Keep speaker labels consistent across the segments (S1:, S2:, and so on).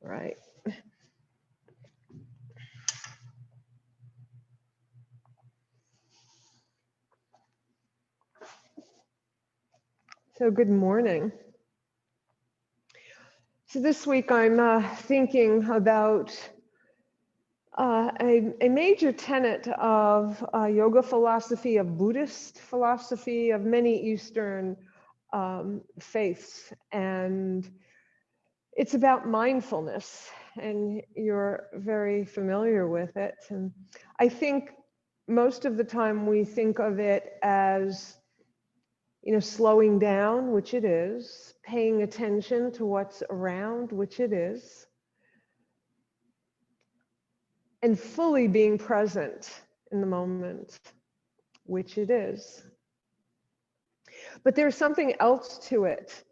S1: right. So good morning. So this week I'm thinking about a major tenet of yoga philosophy, of Buddhist philosophy, of many Eastern faiths. And it's about mindfulness. And you're very familiar with it. And I think most of the time we think of it as, slowing down, which it is, paying attention to what's around, which it is, and fully being present in the moment, which it is. But there's something else to it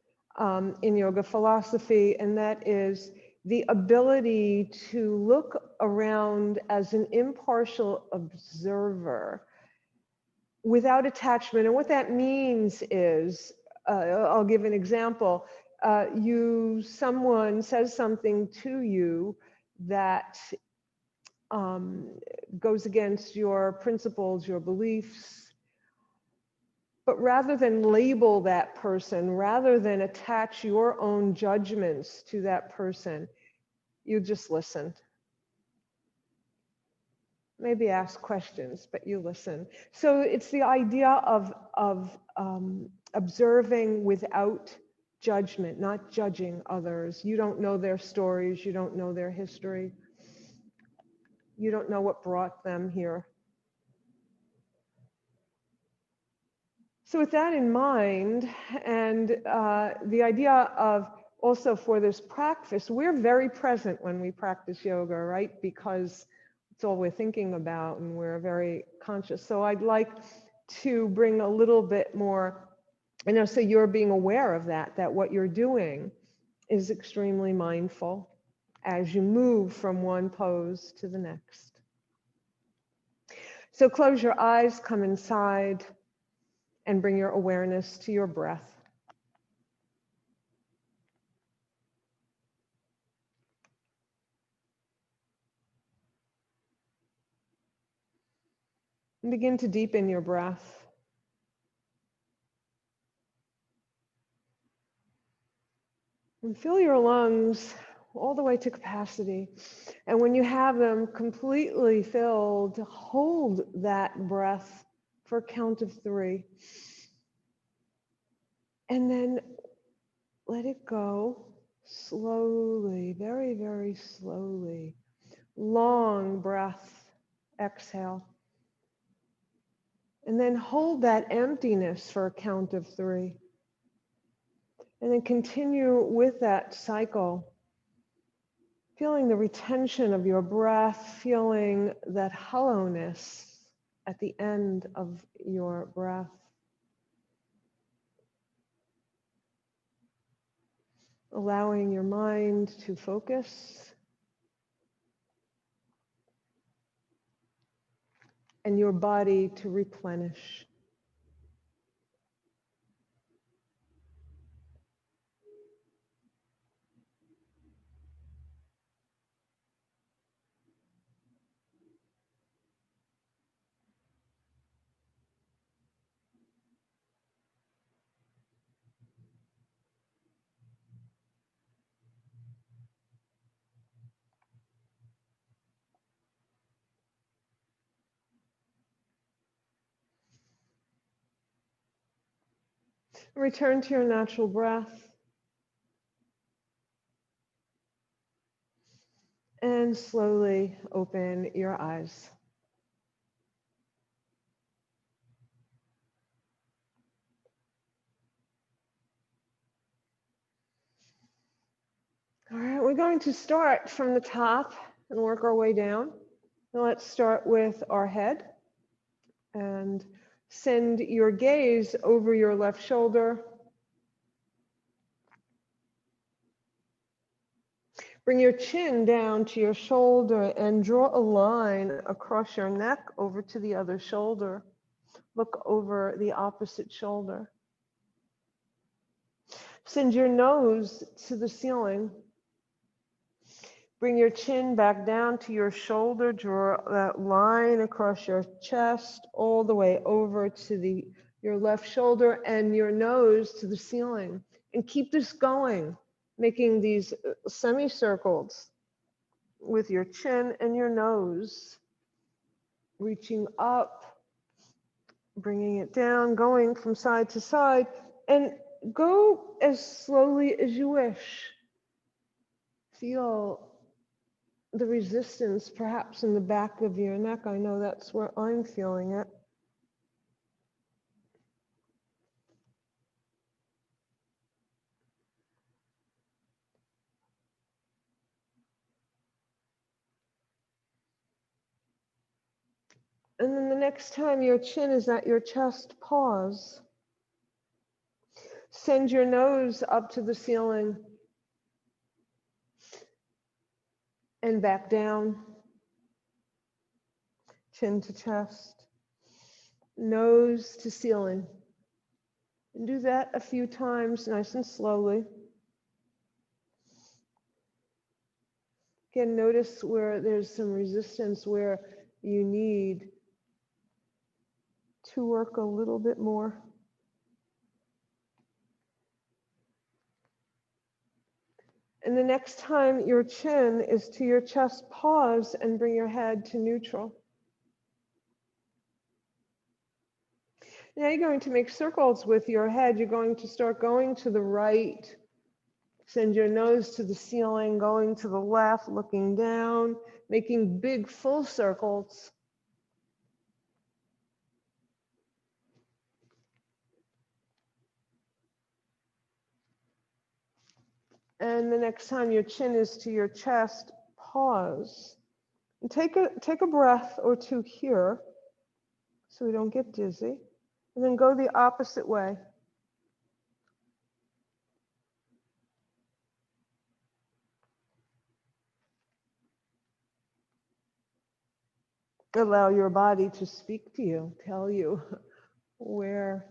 S1: in yoga philosophy, and that is the ability to look around as an impartial observer without attachment. And what that means is, I'll give an example. Someone says something to you that goes against your principles, your beliefs. But rather than label that person, rather than attach your own judgments to that person, you just listen. Maybe ask questions, but you listen. So it's the idea of observing without judgment, not judging others. You don't know their stories. You don't know their history. You don't know what brought them here. So with that in mind, and the idea of also for this practice, we're very present when we practice yoga, right? Because it's all we're thinking about and we're very conscious. So I'd like to bring a little bit more, so you're being aware of that what you're doing is extremely mindful as you move from one pose to the next. So close your eyes, come inside, and bring your awareness to your breath. And begin to deepen your breath. And fill your lungs all the way to capacity. And when you have them completely filled, hold that breath for a count of 3. And then let it go slowly, very, very slowly. Long breath, exhale. And then hold that emptiness for a count of 3. And then continue with that cycle, feeling the retention of your breath, feeling that hollowness at the end of your breath. Allowing your mind to focus and your body to replenish. Return to your natural breath. And slowly open your eyes. All right, we're going to start from the top and work our way down. Now let's start with our head and send your gaze over your left shoulder. Bring your chin down to your shoulder and draw a line across your neck over to the other shoulder. Look over the opposite shoulder. Send your nose to the ceiling. Bring your chin back down to your shoulder, draw that line across your chest all the way over to your left shoulder and your nose to the ceiling. And keep this going, making these semicircles with your chin and your nose, reaching up, bringing it down, going from side to side, and go as slowly as you wish. Feel the resistance perhaps in the back of your neck. I know that's where I'm feeling it. And then the next time your chin is at your chest, pause. Send your nose up to the ceiling and back down. Chin to chest, nose to ceiling. And do that a few times, nice and slowly. Again, notice where there's some resistance, where you need to work a little bit more. And the next time your chin is to your chest, pause and bring your head to neutral. Now you're going to make circles with your head. You're going to start going to the right. Send your nose to the ceiling, going to the left, looking down, making big full circles. And the next time your chin is to your chest, pause. And take a breath or two here so we don't get dizzy. And then go the opposite way. Allow your body to speak to you, tell you where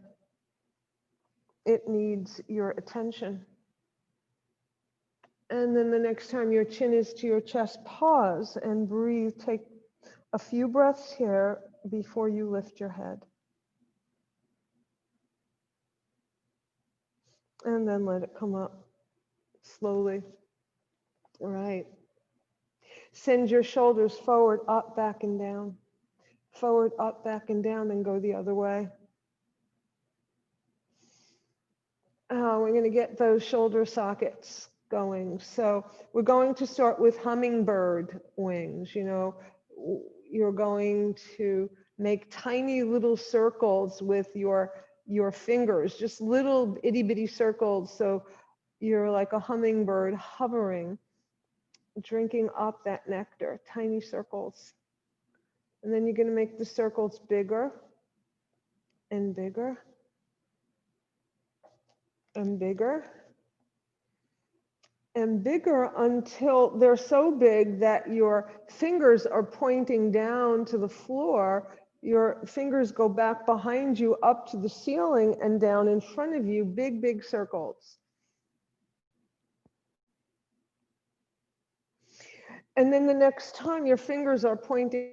S1: it needs your attention. And then the next time your chin is to your chest, pause and breathe. Take a few breaths here before you lift your head. And then let it come up slowly. All right. Send your shoulders forward, up, back, and down. Forward, up, back, and down, then go the other way. We're going to get those shoulder sockets going. So we're going to start with hummingbird wings. You know, you're going to make tiny little circles with your fingers, just little itty bitty circles. So you're like a hummingbird hovering, drinking up that nectar, tiny circles. And then you're going to make the circles bigger and bigger and bigger and bigger until they're so big that your fingers are pointing down to the floor. Your fingers go back behind you up to the ceiling and down in front of you, big, big circles. And then the next time your fingers are pointing,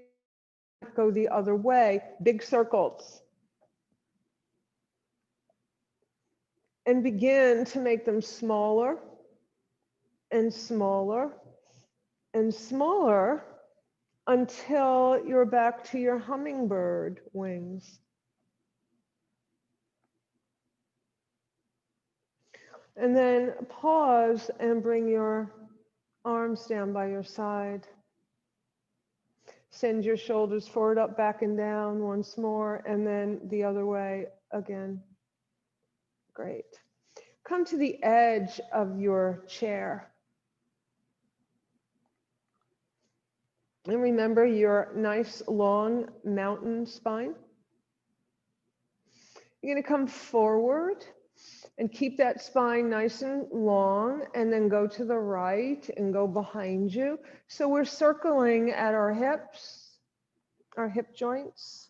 S1: go the other way, big circles. And begin to make them smaller and smaller and smaller until you're back to your hummingbird wings. And then pause and bring your arms down by your side. Send your shoulders forward, up, back, and down once more, and then the other way again. Great. Come to the edge of your chair. And remember your nice long mountain spine. You're going to come forward and keep that spine nice and long, and then go to the right and go behind you. So we're circling at our hips, our hip joints.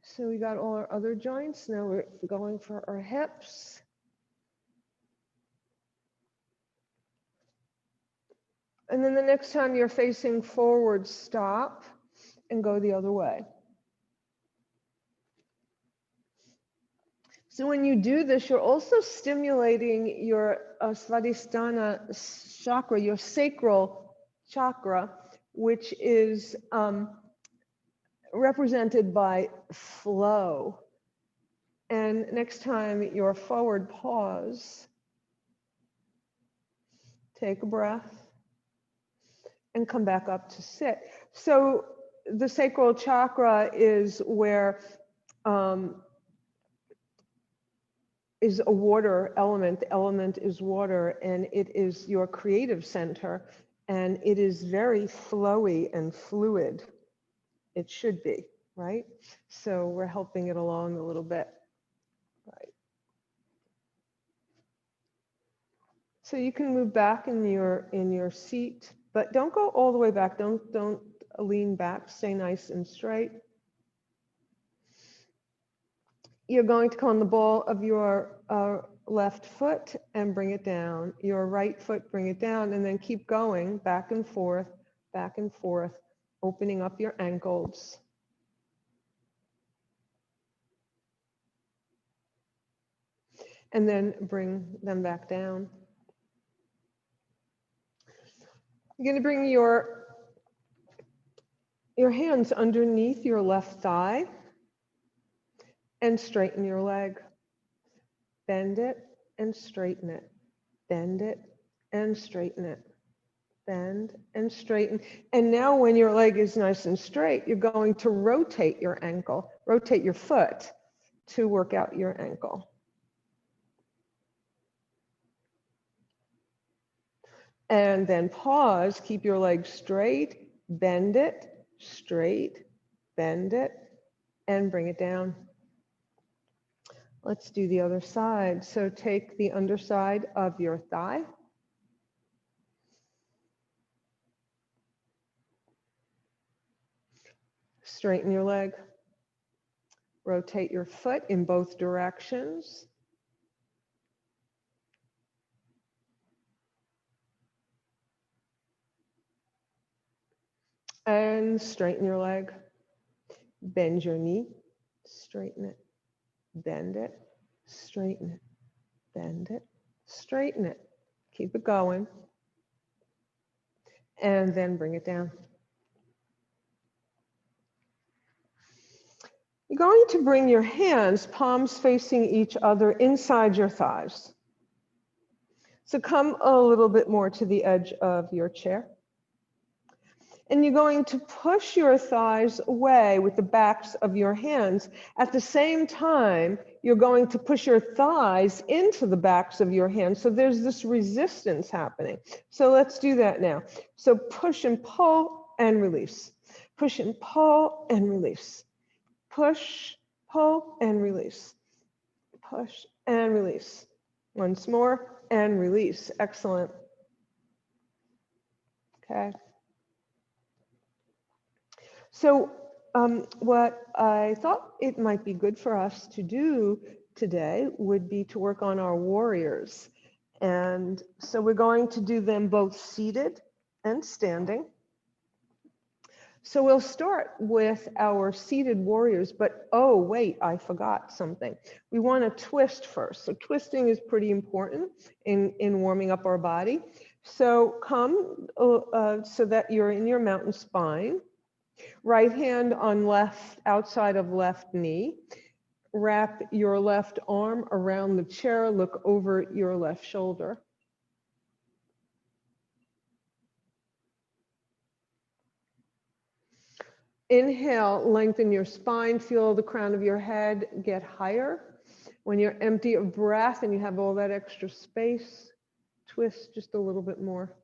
S1: So we got all our other joints. Now we're going for our hips. And then the next time you're facing forward, stop and go the other way. So when you do this, you're also stimulating your Svadhisthana chakra, your sacral chakra, which is represented by flow. And next time you're forward, pause, take a breath, and come back up to sit. So the sacral chakra is where is a water element. The element is water, and it is your creative center, and it is very flowy and fluid. It should be, right? So we're helping it along a little bit, right? So you can move back in your seat, but don't go all the way back. Don't lean back. Stay nice and straight. You're going to come on the ball of your left foot and bring it down. Your right foot, bring it down, and then keep going back and forth, opening up your ankles. And then bring them back down. You're going to bring your hands underneath your left thigh and straighten your leg. Bend it and straighten it. Bend it and straighten it. Bend and straighten. And now when your leg is nice and straight, you're going to rotate your ankle, rotate your foot to work out your ankle. And then pause, keep your leg straight, bend it, straight, bend it, and bring it down. Let's do the other side. So take the underside of your thigh. Straighten your leg. Rotate your foot in both directions. And straighten your leg. Bend your knee. Straighten it. Bend it. Straighten it. Bend it. Straighten it. Keep it going. And then bring it down. You're going to bring your hands, palms facing each other, inside your thighs. So come a little bit more to the edge of your chair. And you're going to push your thighs away with the backs of your hands. At the same time, you're going to push your thighs into the backs of your hands. So there's this resistance happening. So let's do that now. So push and pull and release. Push and pull and release. Push, pull, and release. Push and release. Once more, and release. Excellent. Okay. So what I thought it might be good for us to do today would be to work on our warriors. And so we're going to do them both seated and standing. So we'll start with our seated warriors, but oh, wait, I forgot something. We want to twist first. So twisting is pretty important in warming up our body. So come so that you're in your mountain spine. Right hand on left, outside of left knee. Wrap your left arm around the chair. Look over your left shoulder. Inhale, lengthen your spine, feel the crown of your head get higher. When you're empty of breath and you have all that extra space, twist just a little bit more.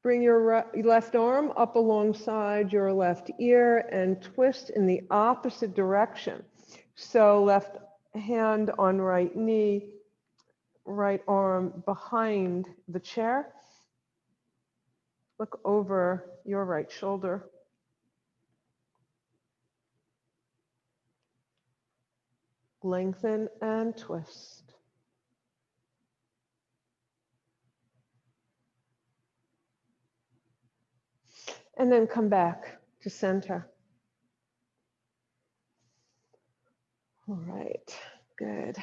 S1: Bring your left arm up alongside your left ear and twist in the opposite direction. So left hand on right knee, right arm behind the chair. Look over your right shoulder. Lengthen and twist. And then come back to center. All right, good.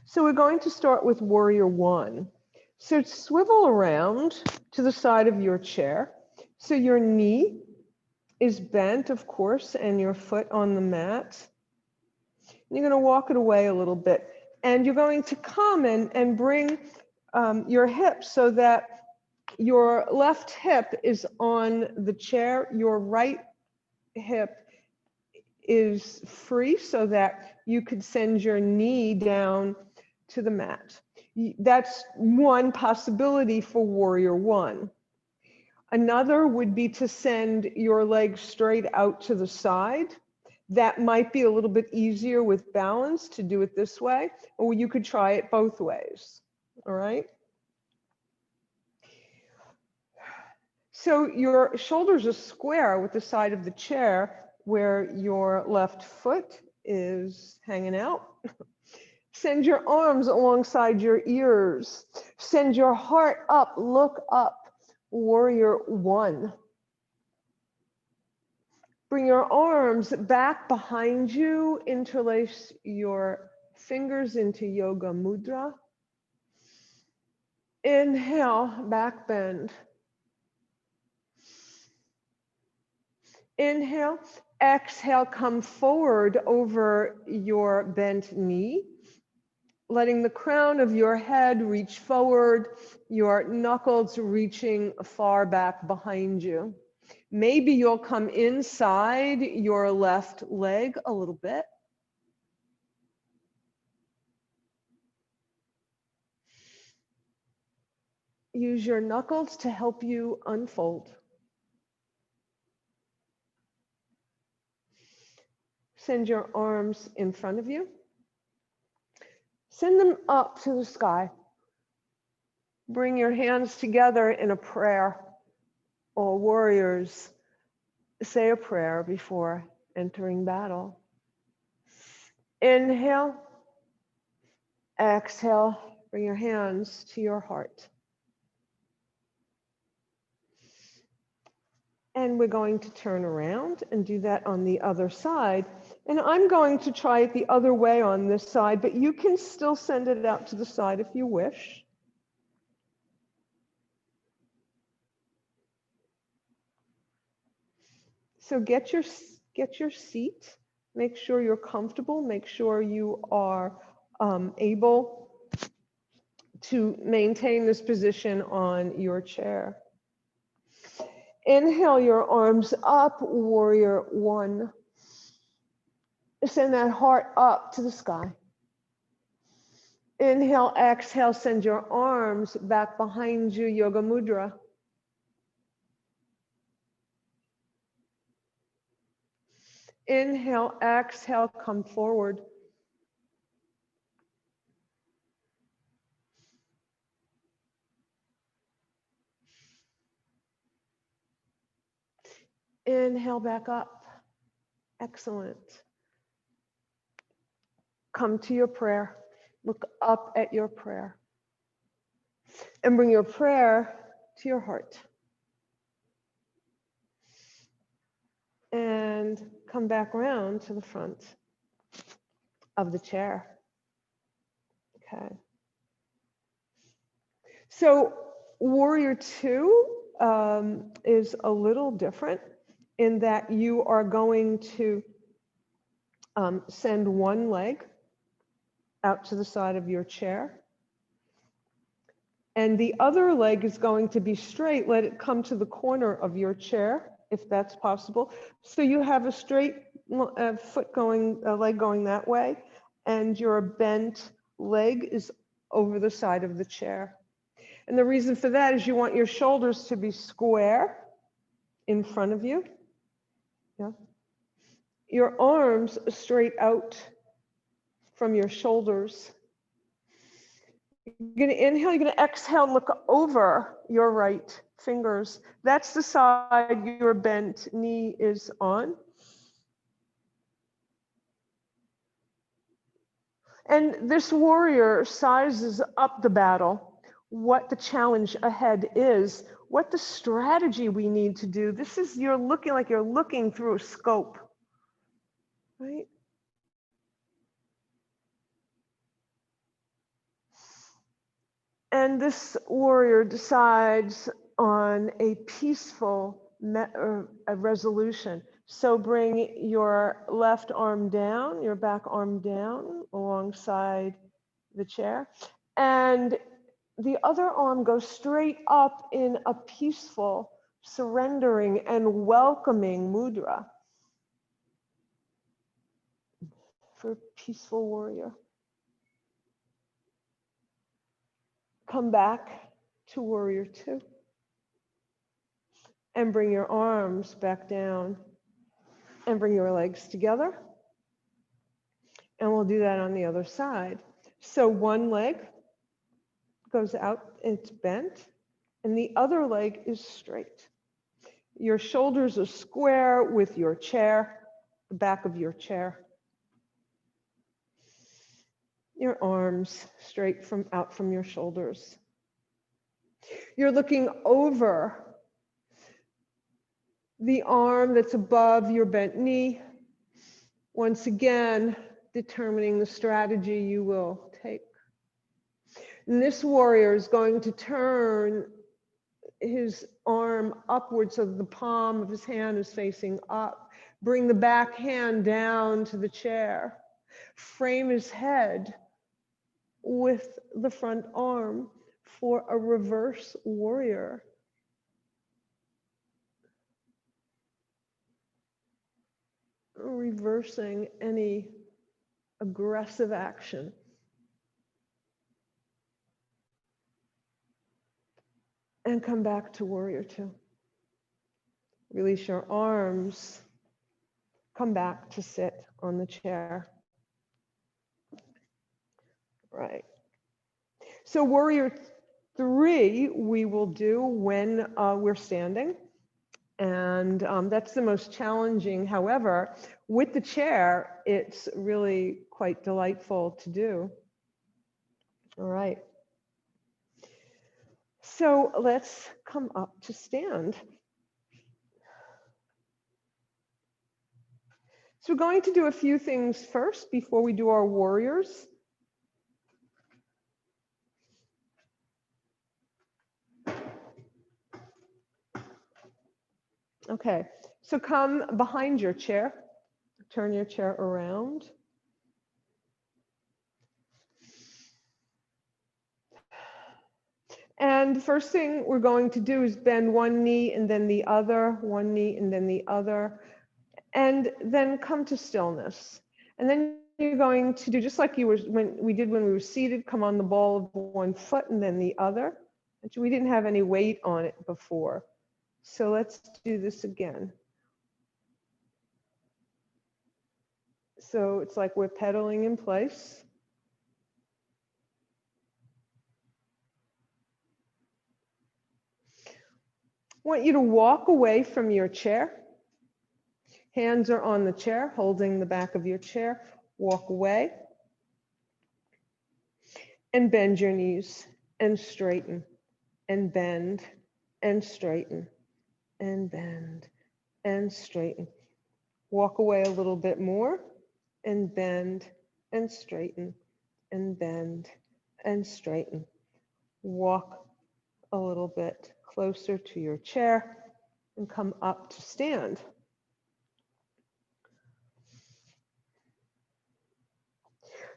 S1: So we're going to start with warrior one. So swivel around to the side of your chair. So your knee is bent, of course, and your foot on the mat. You're going to walk it away a little bit. And you're going to come and bring your hips so that your left hip is on the chair. Your right hip is free so that you could send your knee down to the mat. That's one possibility for warrior one. Another would be to send your legs straight out to the side. That might be a little bit easier with balance to do it this way, or you could try it both ways. All right. So your shoulders are square with the side of the chair where your left foot is hanging out. Send your arms alongside your ears. Send your heart up, look up, warrior one. Bring your arms back behind you, interlace your fingers into yoga mudra. Inhale, back bend. Inhale, exhale, come forward over your bent knee, letting the crown of your head reach forward, your knuckles reaching far back behind you. Maybe you'll come inside your left leg a little bit. Use your knuckles to help you unfold. Send your arms in front of you. Send them up to the sky. Bring your hands together in a prayer. All warriors say a prayer before entering battle. Inhale. Exhale. Bring your hands to your heart. And we're going to turn around and do that on the other side. And I'm going to try it the other way on this side, but you can still send it out to the side if you wish. So get your seat. Make sure you're comfortable. Make sure you are able to maintain this position on your chair. Inhale your arms up, warrior one. Send that heart up to the sky. Inhale, exhale, send your arms back behind you, yoga mudra. Inhale, exhale, come forward. Inhale back up. Excellent. Come to your prayer. Look up at your prayer. And bring your prayer to your heart. And come back around to the front of the chair. Okay. So warrior two is a little different in that you are going to send one leg out to the side of your chair. And the other leg is going to be straight. Let it come to the corner of your chair, if that's possible. So you have a straight leg going that way, and your bent leg is over the side of the chair. And the reason for that is you want your shoulders to be square in front of you. Yeah. Your arms straight out from your shoulders. You're going to inhale, you're going to exhale and look over your right fingers. That's the side your bent knee is on. And this warrior sizes up the battle, what the challenge ahead is, what the strategy we need to do. This is, you're looking like you're looking through a scope, right? And this warrior decides on a peaceful a resolution. So bring your left arm down, your back arm down alongside the chair. And the other arm goes straight up in a peaceful, surrendering and welcoming mudra for peaceful warrior. Come back to warrior 2. And bring your arms back down and bring your legs together. And we'll do that on the other side. So one leg goes out, it's bent, and the other leg is straight. Your shoulders are square with your chair, the back of your chair. Your arms straight out from your shoulders. You're looking over the arm that's above your bent knee. Once again, determining the strategy you will take. And this warrior is going to turn his arm upwards so that the palm of his hand is facing up. Bring the back hand down to the chair. Frame his head with the front arm for a reverse warrior. Reversing any aggressive action. And come back to warrior 2. Release your arms. Come back to sit on the chair. Right. So warrior 3 we will do when we're standing. And that's the most challenging. However, with the chair, it's really quite delightful to do. All right. So let's come up to stand. So we're going to do a few things first before we do our warriors. Okay, so come behind your chair. Turn your chair around. And the first thing we're going to do is bend one knee and then the other, one knee and then the other, and then come to stillness. And then you're going to do just like you were when we were seated, come on the ball of one foot and then the other. We didn't have any weight on it before. So let's do this again. So it's like we're pedaling in place. I want you to walk away from your chair. Hands are on the chair, holding the back of your chair. Walk away. And bend your knees and straighten and bend and straighten and bend and straighten. Walk away a little bit more and bend and straighten and bend and straighten. Walk a little bit closer to your chair and come up to stand.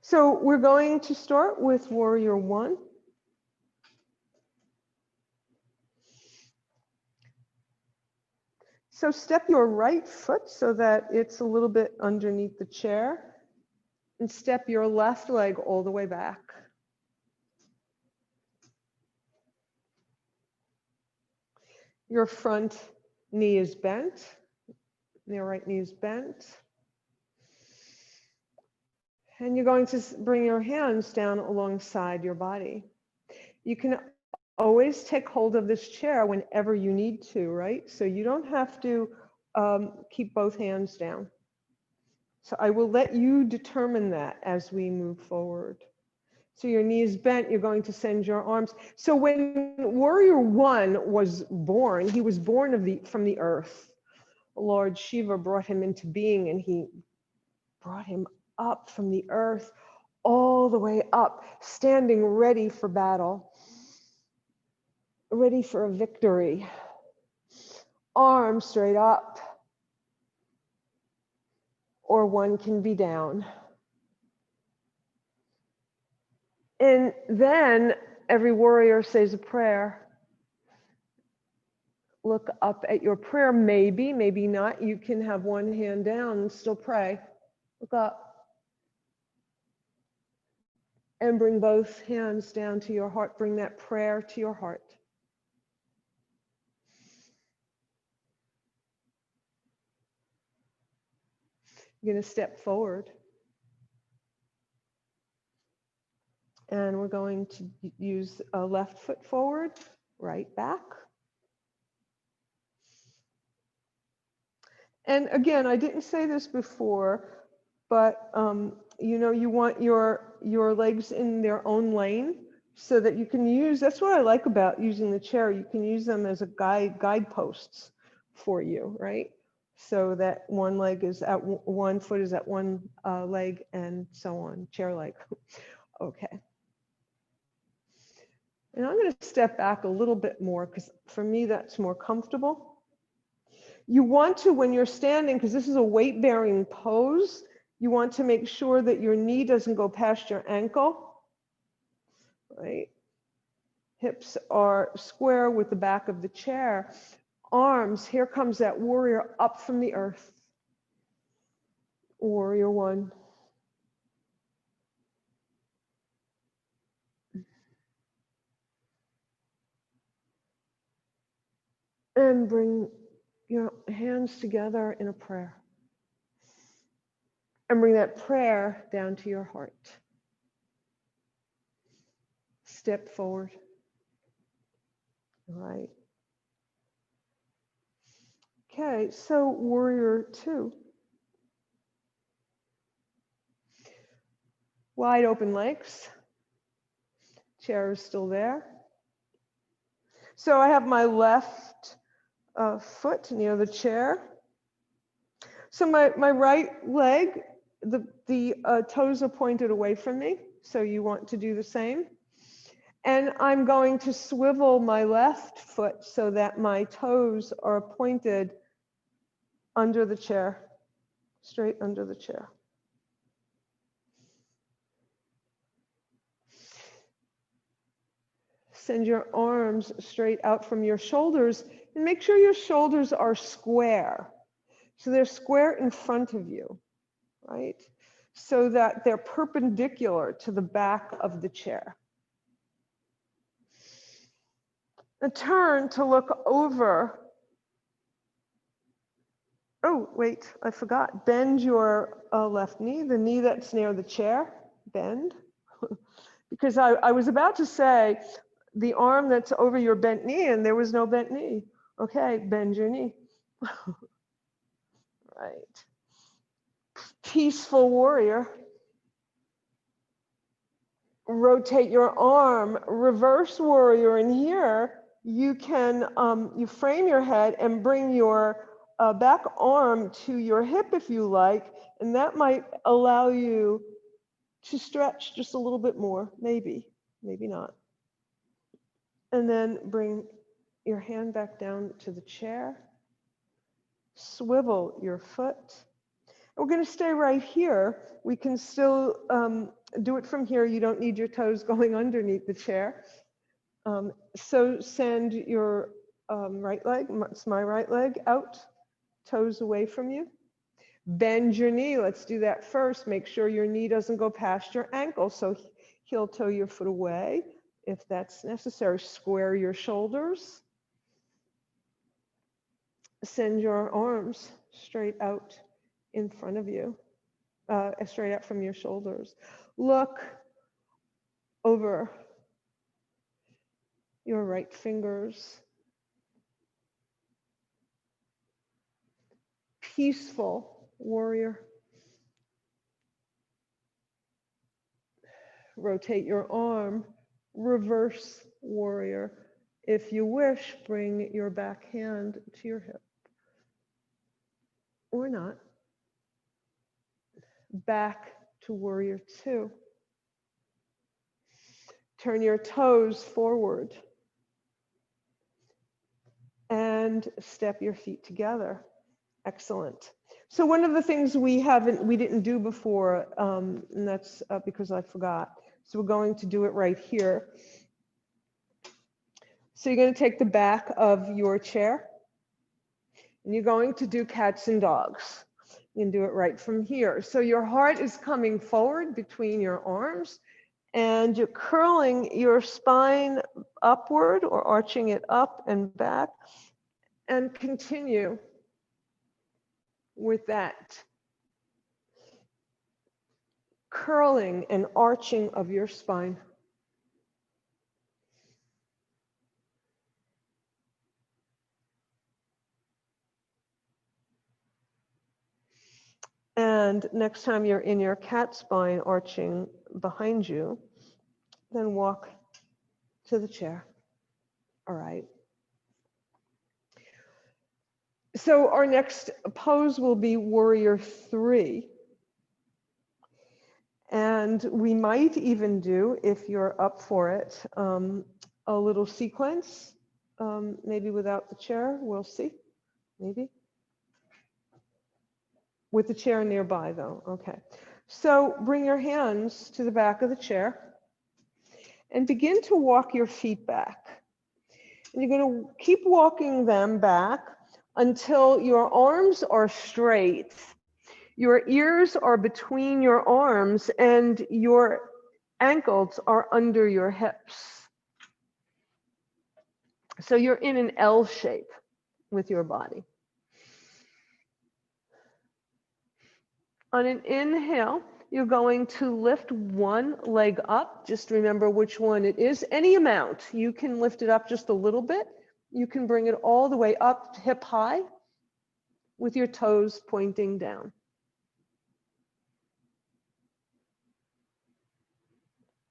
S1: So we're going to start with warrior 1. So step your right foot so that it's a little bit underneath the chair, and step your left leg all the way back. Your front knee is bent, your right knee is bent. And you're going to bring your hands down alongside your body. You can always take hold of this chair whenever you need to, right? So you don't have to keep both hands down. So I will let you determine that as we move forward. So your knees bent, you're going to send your arms. So when Warrior One was born, he was born from the earth. Lord Shiva brought him into being, and he brought him up from the earth, all the way up, standing ready for battle, ready for a victory. Arms straight up, or one can be down. And then every warrior says a prayer. Look up at your prayer, maybe, maybe not. You can have one hand down and still pray. Look up. And bring both hands down to your heart. Bring that prayer to your heart. You're going to step forward. And we're going to use a left foot forward, right back. And again, I didn't say this before, but you know, you want your legs in their own lane so that you can use, that's what I like about using the chair. You can use them as a guideposts for you, right? So that one leg is at one foot is at one leg and so on, chair leg. Okay. And I'm going to step back a little bit more because for me that's more comfortable. You want to, when you're standing, because this is a weight-bearing pose, you want to make sure that your knee doesn't go past your ankle, right? Hips are square with the back of the chair. Arms, here comes that warrior up from the earth. Warrior One. And bring your hands together in a prayer. And bring that prayer down to your heart. Step forward. All right. Okay, so Warrior Two. Wide open legs. Chair is still there. So I have my left foot near the chair. So my right leg, the toes are pointed away from me. So you want to do the same. And I'm going to swivel my left foot so that my toes are pointed under the chair, straight under the chair. Send your arms straight out from your shoulders and make sure your shoulders are square. So they're square in front of you, right? So that they're perpendicular to the back of the chair. And turn to look over. Oh, wait, I forgot. Bend your left knee, the knee that's near the chair, bend. Because I was about to say the arm that's over your bent knee, and there was no bent knee. Okay, bend your knee. Right. Peaceful warrior. Rotate your arm, reverse warrior. And here you can, you frame your head and bring your back arm to your hip if you like, and that might allow you to stretch just a little bit more, maybe, maybe not. And then bring your hand back down to the chair. Swivel your foot. We're going to stay right here. We can still do it from here. You don't need your toes going underneath the chair. So send your right leg, it's my right leg, out, toes away from you. Bend your knee. Let's do that first. Make sure your knee doesn't go past your ankle. So heel toe your foot away if that's necessary. Square your shoulders. Send your arms straight out in front of you, straight out from your shoulders. Look over your right fingers. Peaceful warrior. Rotate your arm, reverse warrior. If you wish, bring your back hand to your hip. Or not. Back to warrior two. Turn your toes forward. And step your feet together. Excellent. So one of the things we didn't do before, and that's because I forgot. So we're going to do it right here. So you're going to take the back of your chair, and you're going to do cats and dogs. You can do it right from here. So your heart is coming forward between your arms, and you're curling your spine upward or arching it up and back, and continue with that curling and arching of your spine. And next time you're in your cat spine arching behind you, then walk to the chair. All right. So our next pose will be warrior three. And we might even do, if you're up for it, a little sequence, maybe without the chair, we'll see, maybe. With the chair nearby though, okay. So bring your hands to the back of the chair and begin to walk your feet back. And you're going to keep walking them back until your arms are straight, your ears are between your arms, and your ankles are under your hips. So you're in an L shape with your body. On an inhale, you're going to lift one leg up. Just remember which one it is. Any amount. You can lift it up just a little bit. You can bring it all the way up hip high with your toes pointing down.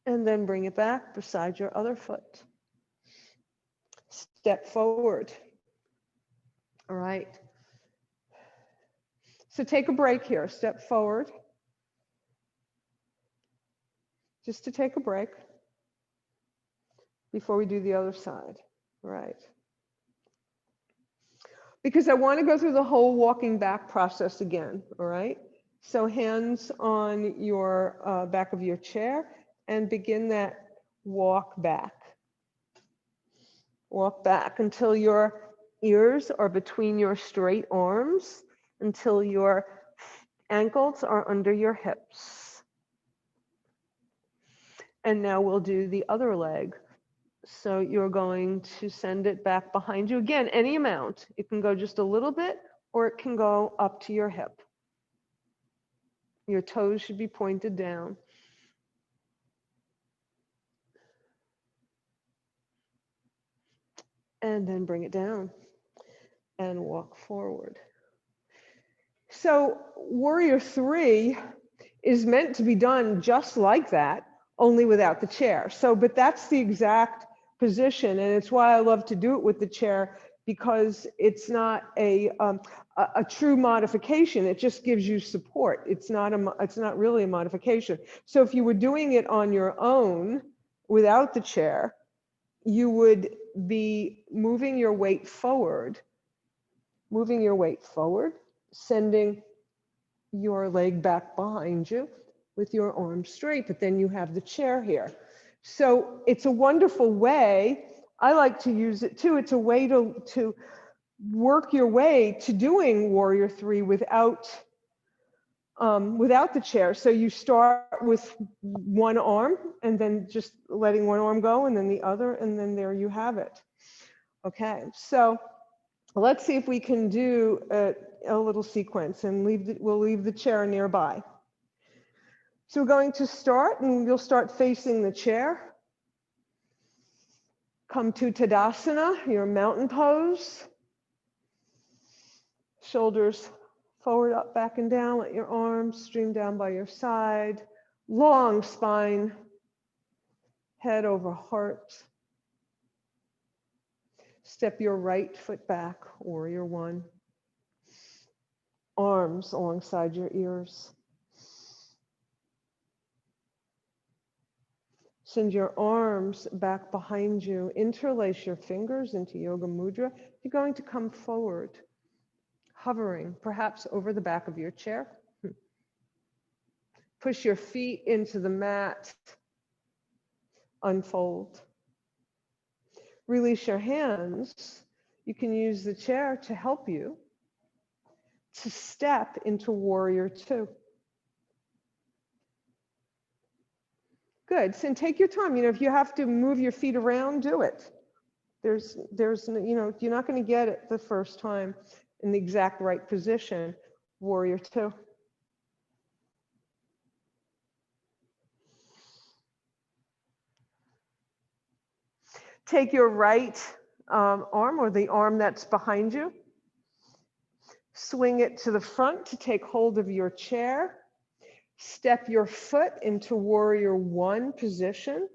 S1: And then bring it back beside your other foot. Step forward. All right. So take a break here. Step forward. Just to take a break before we do the other side. Right. Because I want to go through the whole walking back process again. All right. So hands on your back of your chair and begin that walk back. Walk back until your ears are between your straight arms, until your ankles are under your hips. And now we'll do the other leg. So you're going to send it back behind you. Again, any amount. It can go just a little bit, or it can go up to your hip. Your toes should be pointed down. And then bring it down and walk forward. So warrior three is meant to be done just like that, only without the chair. So, but that's the exact position, and it's why I love to do it with the chair, because it's not a true modification. It just gives you support. It's not really a modification. So if you were doing it on your own without the chair, you would be moving your weight forward, sending your leg back behind you with your arms straight, but then you have the chair here. So it's a wonderful way. I like to use it too. It's a way to work your way to doing warrior three without the chair. So you start with one arm and then just letting one arm go and then the other, and then there you have it. Okay, so let's see if we can do a little sequence, and we'll leave the chair nearby. So we're going to start, and you'll start facing the chair. Come to Tadasana, your mountain pose. Shoulders forward, up, back, and down. Let your arms stream down by your side. Long spine, head over heart. Step your right foot back, warrior one. Arms alongside your ears. Send your arms back behind you. Interlace your fingers into Yoga Mudra. You're going to come forward, hovering perhaps over the back of your chair. Push your feet into the mat. Unfold. Release your hands. You can use the chair to help you to step into warrior two. Good. So take your time. If you have to move your feet around, do it. There's, you're not going to get it the first time in the exact right position. Warrior two. Take your right arm, or the arm that's behind you. Swing it to the front to take hold of your chair. Step your foot into warrior one position.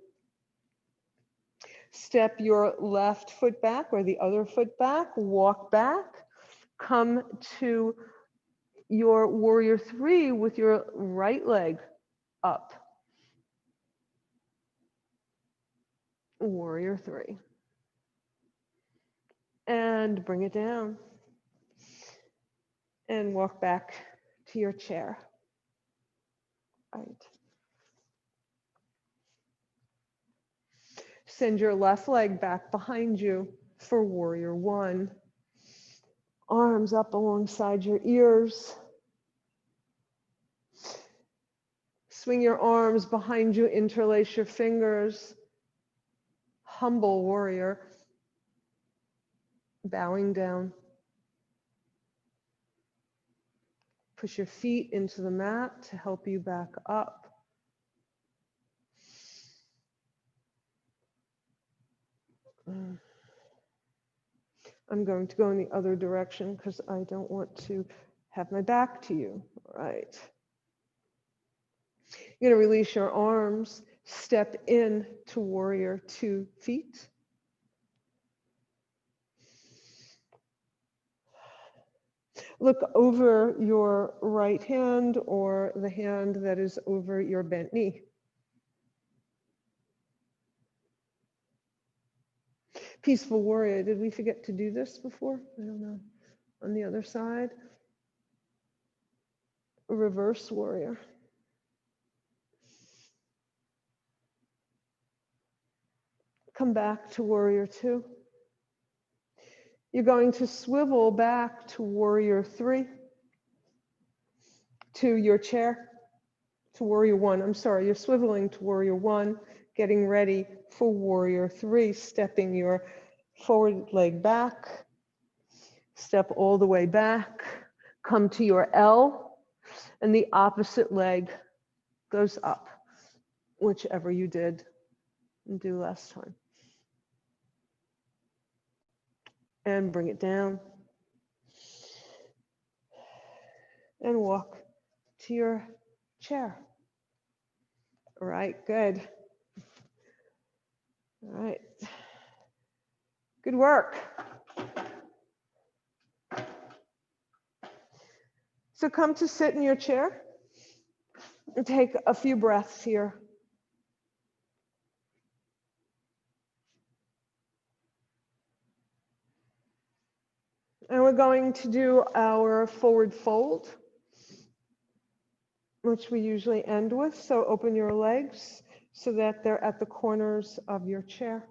S1: Step your left foot back or the other foot back. Walk back. Come to your warrior three with your right leg up. Warrior three. And bring it down. And walk back to your chair. Right. Send your left leg back behind you for warrior one. Arms up alongside your ears. Swing your arms behind you, interlace your fingers. Humble warrior. Bowing down. Push your feet into the mat to help you back up. I'm going to go in the other direction because I don't want to have my back to you. All right. You're going to release your arms, step in to warrior 2 feet. Look over your right hand or the hand that is over your bent knee. Peaceful warrior, did we forget to do this before? I don't know. On the other side. Reverse warrior. Come back to warrior 2. You're going to swivel back to warrior 3. To your chair. To warrior 1. I'm sorry, you're swiveling to warrior 1, getting ready for warrior 3, stepping your forward leg back, step all the way back, come to your L, and the opposite leg goes up, whichever you did and do last time. And bring it down. And walk to your chair. All right, good. All right. Good work. So come to sit in your chair and take a few breaths here. And we're going to do our forward fold, which we usually end with. So open your legs so that they're at the corners of your chair.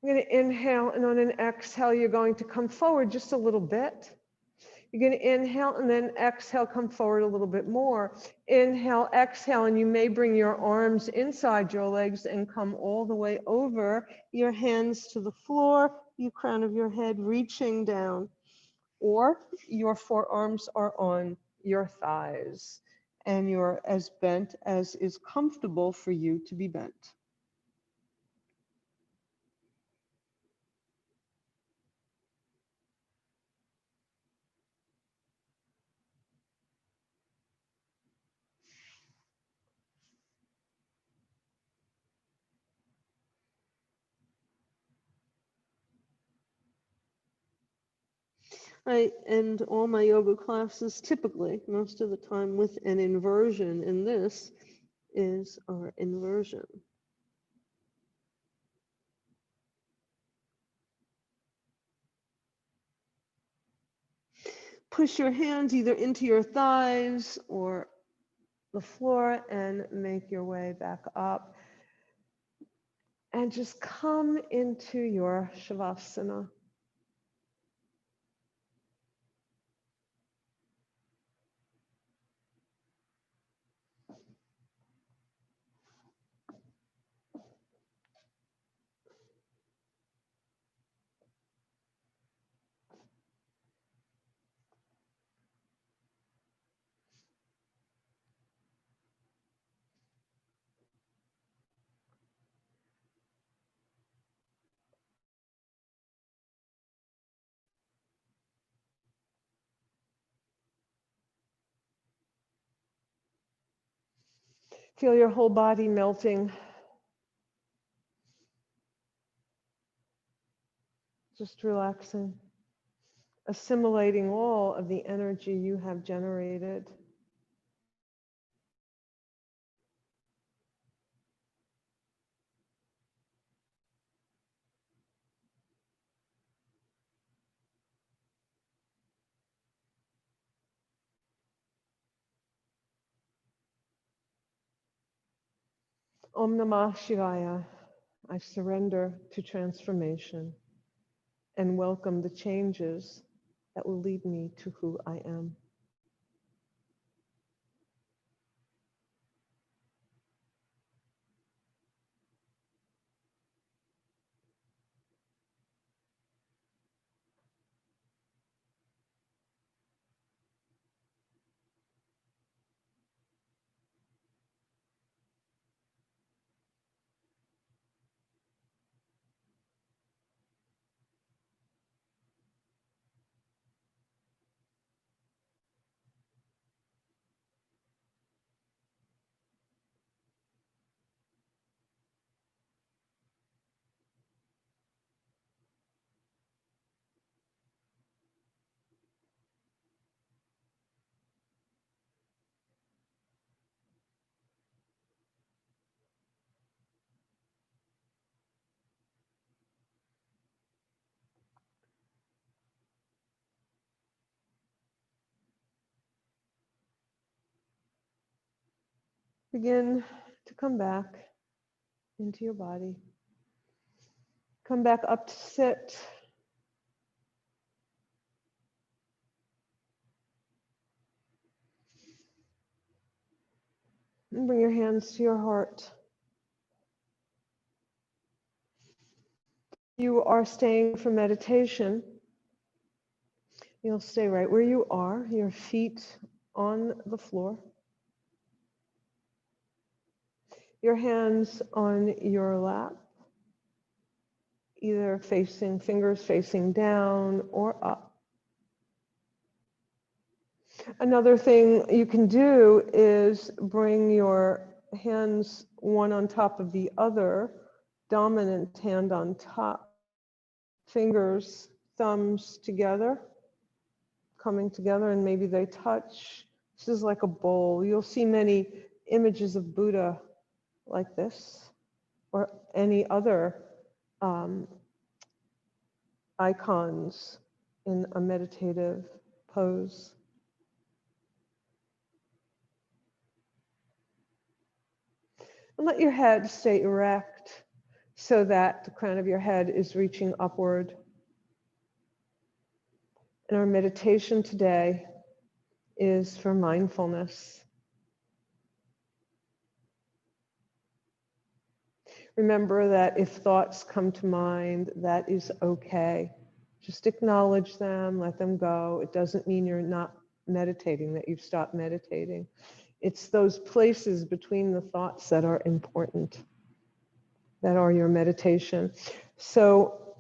S1: You're going to inhale, and on an exhale, you're going to come forward just a little bit. You're going to inhale and then exhale, come forward a little bit more. Inhale, exhale, and you may bring your arms inside your legs and come all the way over, your hands to the floor, your crown of your head reaching down, or your forearms are on your thighs and you're as bent as is comfortable for you to be bent.
S2: I end all my yoga classes typically, most of the time, with an inversion, and this is our inversion. Push your hands either into your thighs or the floor and make your way back up. And just come into your Shavasana. Feel your whole body melting. Just relaxing, assimilating all of the energy you have generated. Om Namah Shivaya. I surrender to transformation and welcome the changes that will lead me to who I am. Begin to come back into your body. Come back up to sit. And bring your hands to your heart. You are staying for meditation. You'll stay right where you are, your feet on the floor. Your hands on your lap, either fingers facing down or up. Another thing you can do is bring your hands one on top of the other, dominant hand on top, fingers, thumbs together, coming together, and maybe they touch. This is like a bowl. You'll see many images of Buddha like this, or any other icons in a meditative pose. And let your head stay erect so that the crown of your head is reaching upward. And our meditation today is for mindfulness. Remember that if thoughts come to mind, that is okay. Just acknowledge them, let them go. It doesn't mean you're not meditating, that you've stopped meditating. It's those places between the thoughts that are important, that are your meditation. So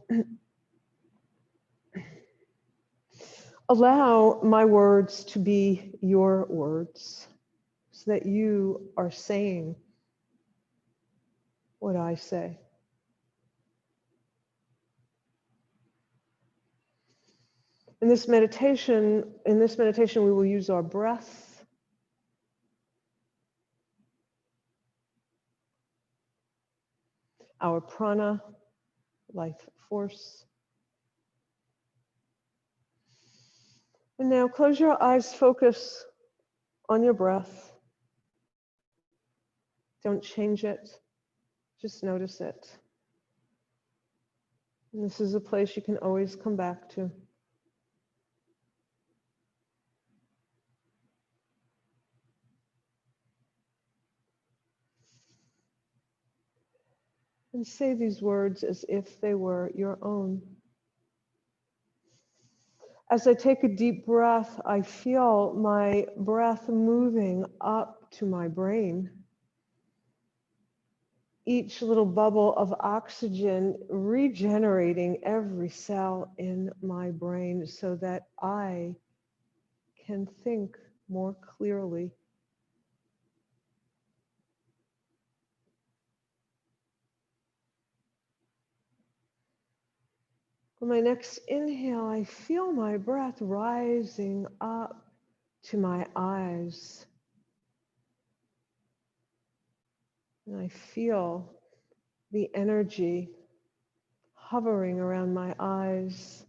S2: allow my words to be your words, so that you are saying what I say. In this meditation, we will use our breath, our prana, life force. And now close your eyes, focus on your breath. Don't change it, just notice it. And this is a place you can always come back to. And say these words as if they were your own. As I take a deep breath, I feel my breath moving up to my brain. Each little bubble of oxygen regenerating every cell in my brain so that I can think more clearly. On my next inhale, I feel my breath rising up to my eyes. And I feel the energy hovering around my eyes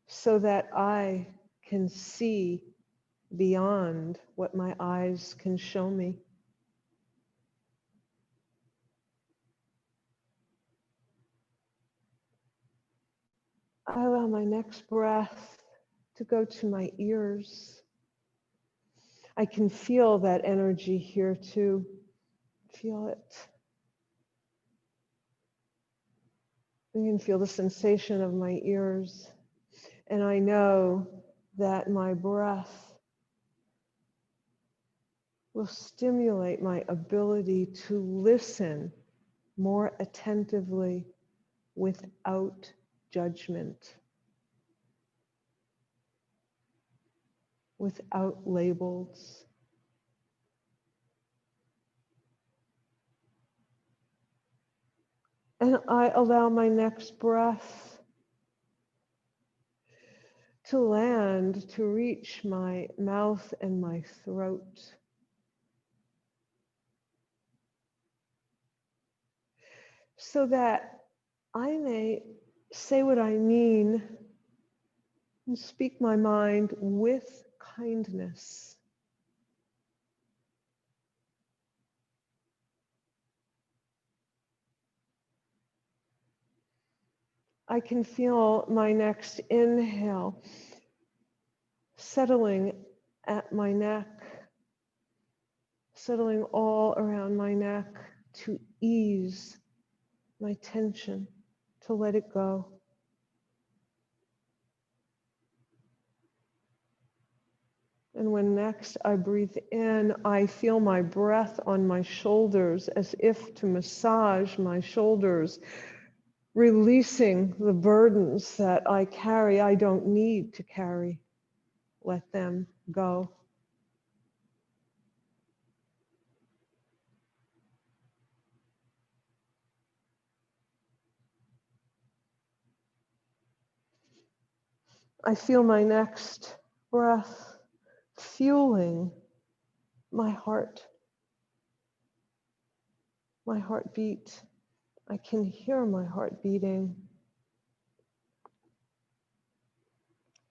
S2: so that I can see beyond what my eyes can show me. I allow my next breath to go to my ears. I can feel that energy here too. Feel it. I can feel the sensation of my ears. And I know that my breath will stimulate my ability to listen more attentively without judgment, without labels. And I allow my next breath to land, to reach my mouth and my throat. So that I may say what I mean and speak my mind with kindness. I can feel my next inhale settling at my neck, settling all around my neck to ease my tension, to let it go. And when next I breathe in, I feel my breath on my shoulders as if to massage my shoulders, releasing the burdens that I carry, I don't need to carry. Let them go. I feel my next breath fueling my heart, my heartbeat. I can hear my heart beating.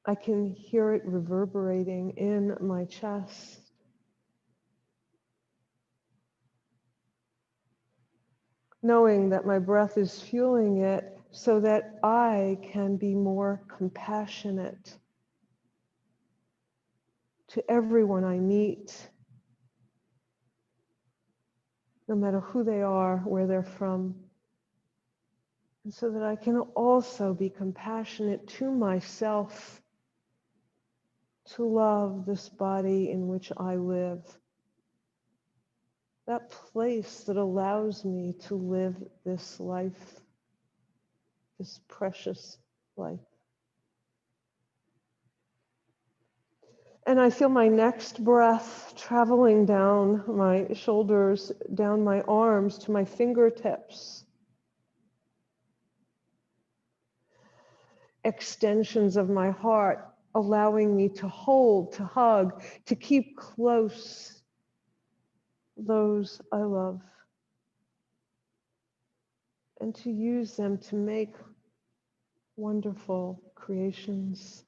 S2: I can hear it reverberating in my chest. Knowing that my breath is fueling it so that I can be more compassionate to everyone I meet, no matter who they are, where they're from. And so that I can also be compassionate to myself, to love this body in which I live, that place that allows me to live this life, this precious life. And I feel my next breath traveling down my shoulders, down my arms to my fingertips. extensions of my heart, allowing me to hold, to hug, to keep close those I love, and to use them to make wonderful creations,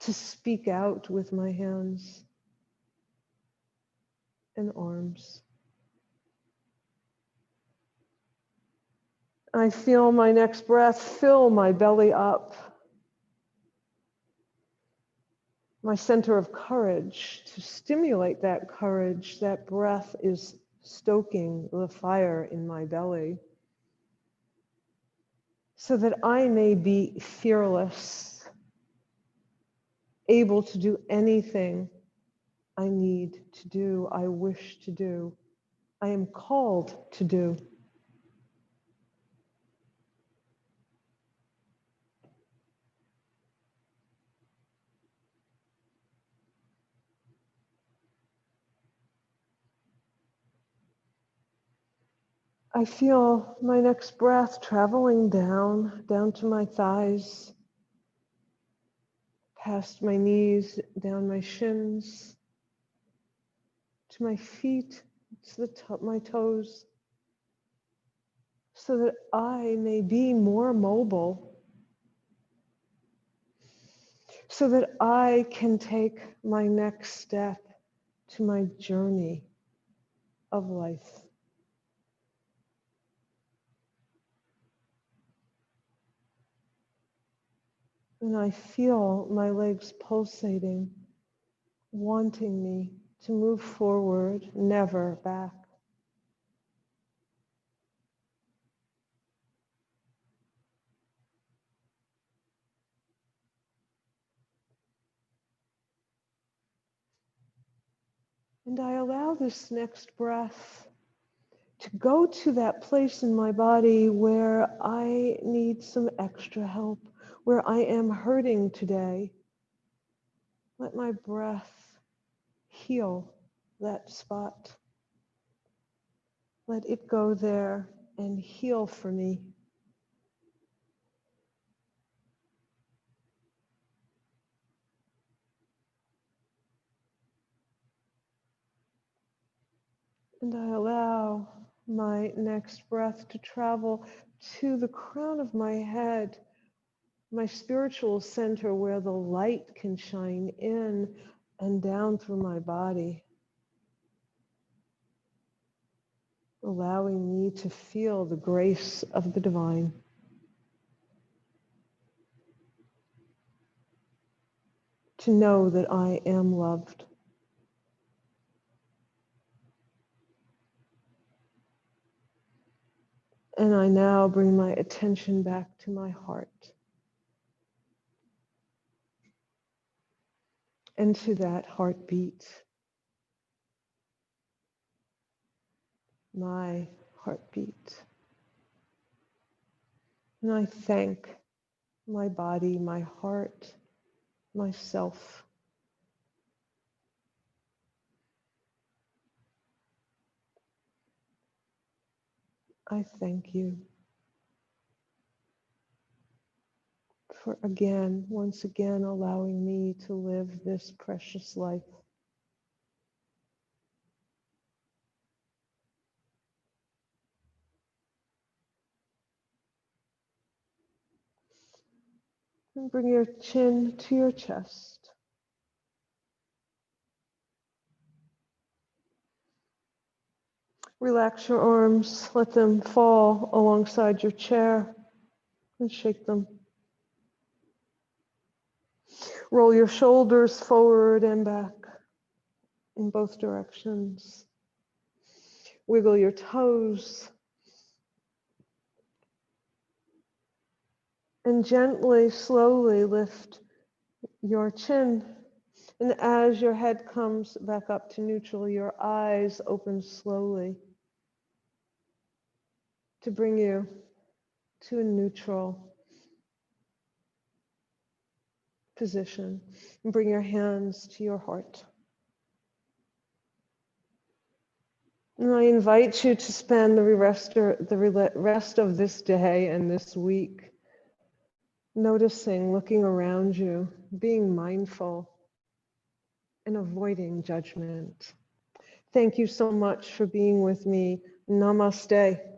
S2: to speak out with my hands and arms. I feel my next breath fill my belly up, my center of courage, to stimulate that courage. That breath is stoking the fire in my belly so that I may be fearless, able to do anything I need to do, I wish to do, I am called to do. I feel my next breath traveling down to my thighs, past my knees, down my shins, to my feet, to the top, my toes, so that I may be more mobile, so that I can take my next step to my journey of life. And I feel my legs pulsating, wanting me to move forward, never back. And I allow this next breath to go to that place in my body where I need some extra help, where I am hurting today. Let my breath heal that spot. Let it go there and heal for me. And I allow my next breath to travel to the crown of my head, my spiritual center where the light can shine in and down through my body, allowing me to feel the grace of the divine. To know that I am loved. And I now bring my attention back to my heart and to that heartbeat, my heartbeat. And I thank my body, my heart, myself. I thank you for once again, allowing me to live this precious life. And bring your chin to your chest. Relax your arms, let them fall alongside your chair and shake them. Roll your shoulders forward and back in both directions. Wiggle your toes. And gently, slowly lift your chin. And as your head comes back up to neutral, your eyes open slowly to bring you to a neutral position. And bring your hands to your heart. And I invite you to spend the rest of this day and this week Noticing, looking around you, being mindful, and avoiding judgment. Thank you so much for being with me. Namaste.